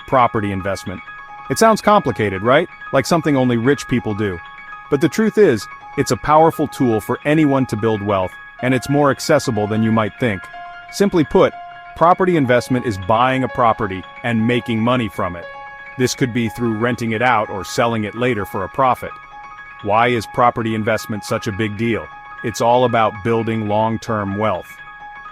property investment. It sounds complicated, right? Like something only rich people do. But the truth is, it's a powerful tool for anyone to build wealth, and it's more accessible than you might think. Simply put, property investment is buying a property and making money from it. This could be through renting it out or selling it later for a profit. Why is property investment such a big deal? It's all about building long-term wealth.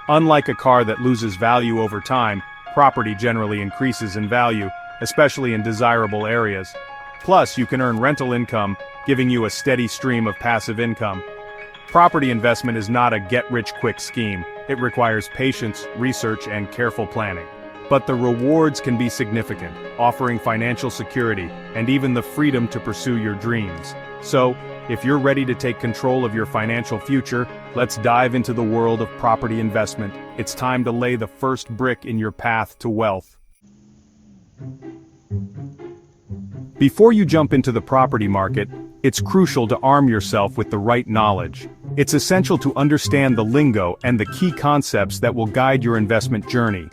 Unlike a car that loses value over time, property generally increases in value, especially in desirable areas. Plus, you can earn rental income, giving you a steady stream of passive income. Property investment is not a get-rich-quick scheme. It requires patience, research, and careful planning. But the rewards can be significant, offering financial security and even the freedom to pursue your dreams. So, if you're ready to take control of your financial future, let's dive into the world of property investment. It's time to lay the first brick in your path to wealth. Before you jump into the property market, it's crucial to arm yourself with the right knowledge. It's essential to understand the lingo and the key concepts that will guide your investment journey.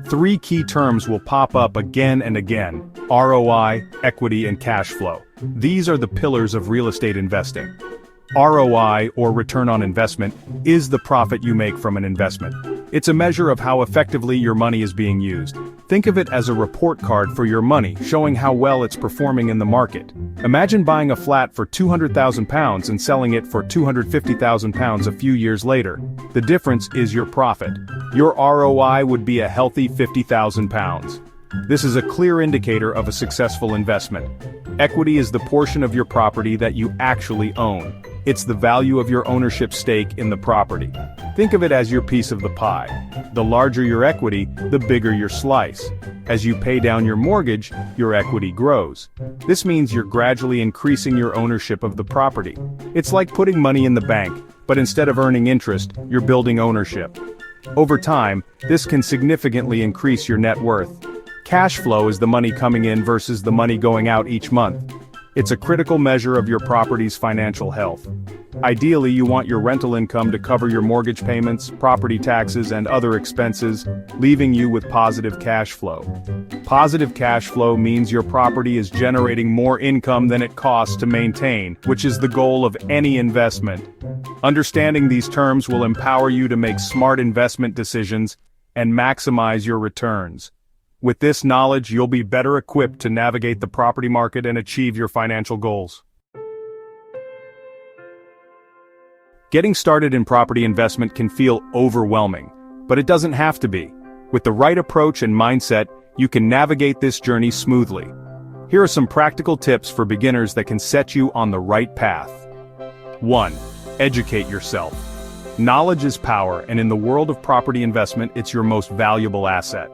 3 key terms will pop up again and again: ROI, equity, and cash flow. These are the pillars of real estate investing. ROI, or return on investment, is the profit you make from an investment. It's a measure of how effectively your money is being used. Think of it as a report card for your money, showing how well it's performing in the market. Imagine buying a flat for £200,000 and selling it for £250,000 a few years later. The difference is your profit. Your ROI would be a healthy £50,000. This is a clear indicator of a successful investment. Equity is the portion of your property that you actually own. It's the value of your ownership stake in the property. Think of it as your piece of the pie. The larger your equity, the bigger your slice. As you pay down your mortgage, your equity grows. This means you're gradually increasing your ownership of the property. It's like putting money in the bank, but instead of earning interest, you're building ownership. Over time, this can significantly increase your net worth. Cash flow is the money coming in versus the money going out each month. It's a critical measure of your property's financial health. Ideally, you want your rental income to cover your mortgage payments, property taxes, and other expenses, leaving you with positive cash flow. Positive cash flow means your property is generating more income than it costs to maintain, which is the goal of any investment. Understanding these terms will empower you to make smart investment decisions and maximize your returns. With this knowledge, you'll be better equipped to navigate the property market and achieve your financial goals. Getting started in property investment can feel overwhelming, but it doesn't have to be. With the right approach and mindset, you can navigate this journey smoothly. Here are some practical tips for beginners that can set you on the right path. 1. Educate yourself. Knowledge is power, and in the world of property investment, it's your most valuable asset.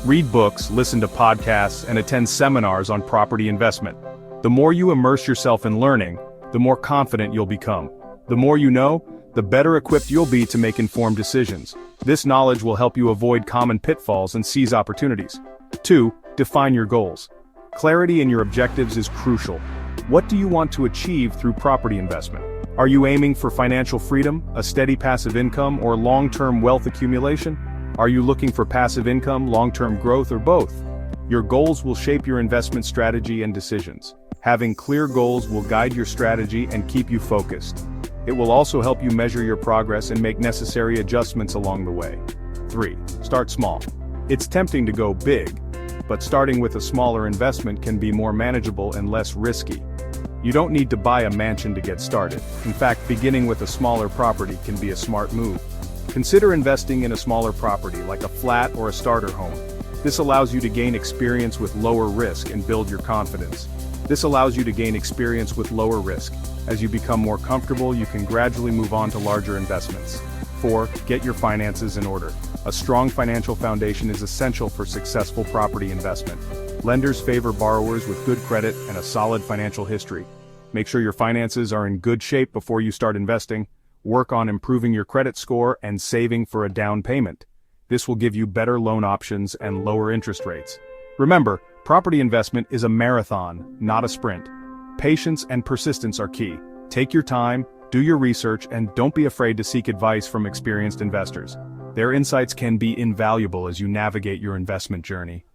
Read books, listen to podcasts, and attend seminars on property investment. The more you immerse yourself in learning, the more confident you'll become. The more you know, the better equipped you'll be to make informed decisions. This knowledge will help you avoid common pitfalls and seize opportunities. 2. Define your goals. Clarity in your objectives is crucial. What do you want to achieve through property investment? Are you aiming for financial freedom, a steady passive income, or long-term wealth accumulation? Are you looking for passive income, long-term growth, or both? Your goals will shape your investment strategy and decisions. Having clear goals will guide your strategy and keep you focused. It will also help you measure your progress and make necessary adjustments along the way. 3. Start small. It's tempting to go big, but starting with a smaller investment can be more manageable and less risky. You don't need to buy a mansion to get started. In fact, beginning with a smaller property can be a smart move. Consider investing in a smaller property, like a flat or a starter home. This allows you to gain experience with lower risk and build your confidence. As you become more comfortable, you can gradually move on to larger investments. 4. Get your finances in order. A strong financial foundation is essential for successful property investment. Lenders favor borrowers with good credit and a solid financial history. Make sure your finances are in good shape before you start investing. Work on improving your credit score and saving for a down payment. This will give you better loan options and lower interest rates. Remember, property investment is a marathon, not a sprint. Patience and persistence are key. Take your time, do your research, and don't be afraid to seek advice from experienced investors. Their insights can be invaluable as you navigate your investment journey.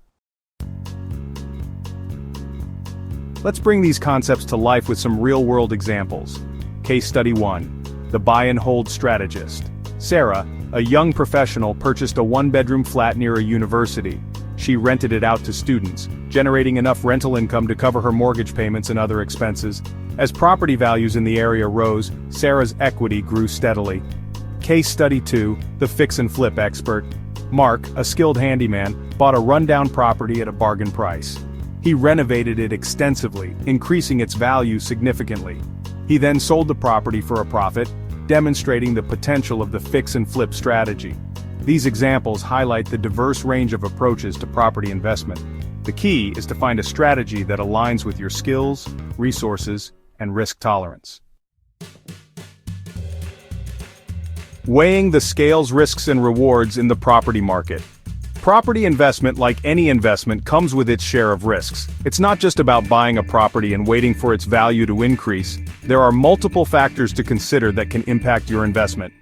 Let's bring these concepts to life with some real-world examples. Case Study 1. The Buy and Hold Strategist. Sarah, a young professional, purchased a one-bedroom flat near a university. She rented it out to students, generating enough rental income to cover her mortgage payments and other expenses. As property values in the area rose, Sarah's equity grew steadily. Case Study 2. The Fix and Flip Expert. Mark, a skilled handyman, bought a rundown property at a bargain price. He renovated it extensively, increasing its value significantly. He then sold the property for a profit, demonstrating the potential of the fix and flip strategy. These examples highlight the diverse range of approaches to property investment. The key is to find a strategy that aligns with your skills, resources, and risk tolerance. Weighing the scales, risks and rewards in the property market. Property investment, like any investment, comes with its share of risks. It's not just about buying a property and waiting for its value to increase. There are multiple factors to consider that can impact your investment.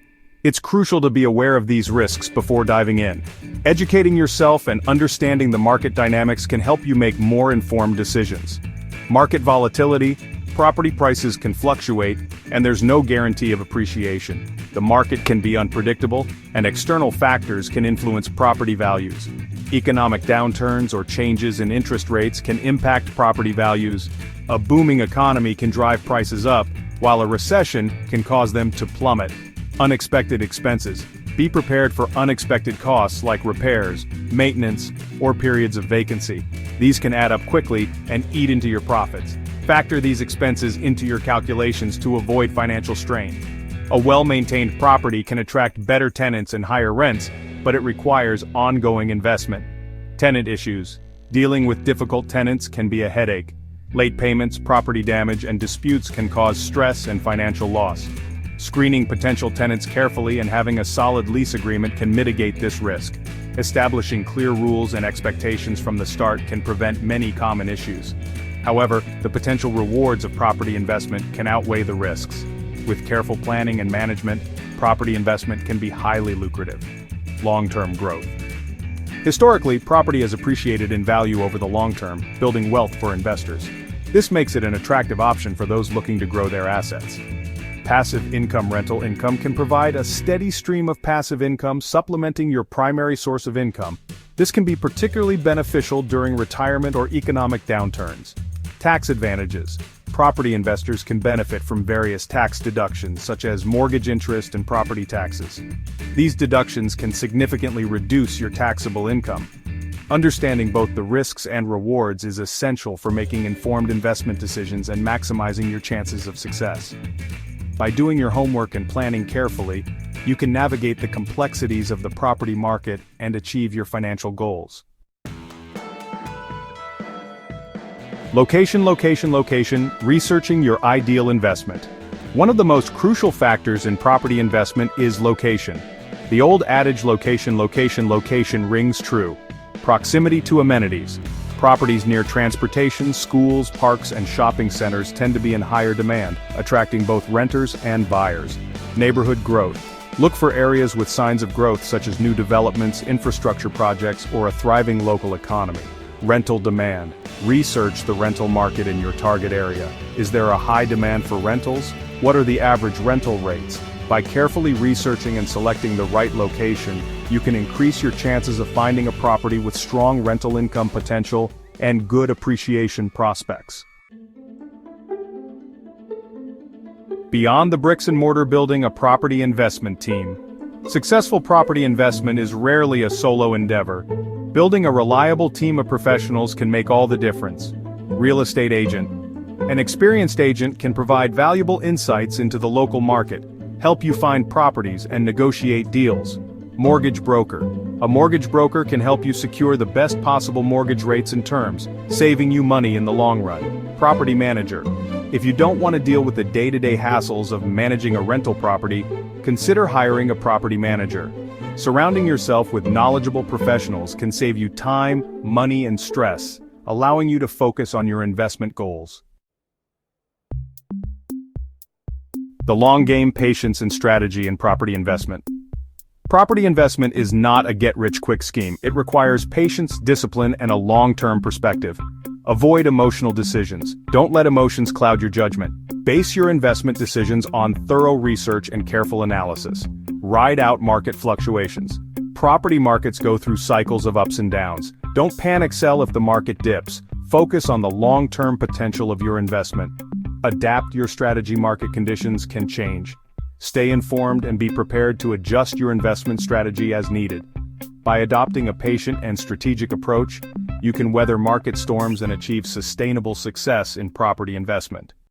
It's crucial to be aware of these risks before diving in. Educating yourself and understanding the market dynamics can help you make more informed decisions. Market volatility. Property prices can fluctuate, and there's no guarantee of appreciation. The market can be unpredictable, and external factors can influence property values. Economic downturns or changes in interest rates can impact property values. A booming economy can drive prices up, while a recession can cause them to plummet. Unexpected expenses. Be prepared for unexpected costs like repairs, maintenance, or periods of vacancy. These can add up quickly and eat into your profits. Factor these expenses into your calculations to avoid financial strain. A well-maintained property can attract better tenants and higher rents, but it requires ongoing investment. Tenant issues. Dealing with difficult tenants can be a headache. Late payments, property damage, and disputes can cause stress and financial loss. Screening potential tenants carefully and having a solid lease agreement can mitigate this risk. Establishing clear rules and expectations from the start can prevent many common issues. However, the potential rewards of property investment can outweigh the risks. With careful planning and management, property investment can be highly lucrative. Long-term growth. Historically, property has appreciated in value over the long term, building wealth for investors. This makes it an attractive option for those looking to grow their assets. Passive income. Rental income can provide a steady stream of passive income supplementing your primary source of income. This can be particularly beneficial during retirement or economic downturns. Tax advantages. Property investors can benefit from various tax deductions such as mortgage interest and property taxes. These deductions can significantly reduce your taxable income. Understanding both the risks and rewards is essential for making informed investment decisions and maximizing your chances of success. By doing your homework and planning carefully, you can navigate the complexities of the property market and achieve your financial goals. Location. Researching your ideal investment. One of the most crucial factors in property investment is location. The old adage location rings true. Proximity to amenities. Properties near transportation, schools, parks, and shopping centers tend to be in higher demand, attracting both renters and buyers. Neighborhood growth. Look for areas with signs of growth such as new developments, infrastructure projects, or a thriving local economy. Rental demand. Research the rental market in your target area. Is there a high demand for rentals? What are the average rental rates? By carefully researching and selecting the right location, you can increase your chances of finding a property with strong rental income potential and good appreciation prospects. Beyond the bricks and mortar. Building a property investment team. Successful property investment is rarely a solo endeavor. Building a reliable team of professionals can make all the difference. Real estate agent. An experienced agent can provide valuable insights into the local market, help you find properties and negotiate deals. Mortgage broker. A mortgage broker can help you secure the best possible mortgage rates and terms, saving you money in the long run. Property manager. If you don't want to deal with the day-to-day hassles of managing a rental property, consider hiring a property manager. Surrounding yourself with knowledgeable professionals can save you time, money, and stress, allowing you to focus on your investment goals. The long game. Patience and strategy in property investment. Property investment is not a get-rich-quick scheme. It requires patience, discipline, and a long-term perspective. Avoid emotional decisions. Don't let emotions cloud your judgment. Base your investment decisions on thorough research and careful analysis. Ride out market fluctuations. Property markets go through cycles of ups and downs. Don't panic sell if the market dips. Focus on the long-term potential of your investment. Adapt your strategy. Market conditions can change. Stay informed and be prepared to adjust your investment strategy as needed. By adopting a patient and strategic approach, you can weather market storms and achieve sustainable success in property investment.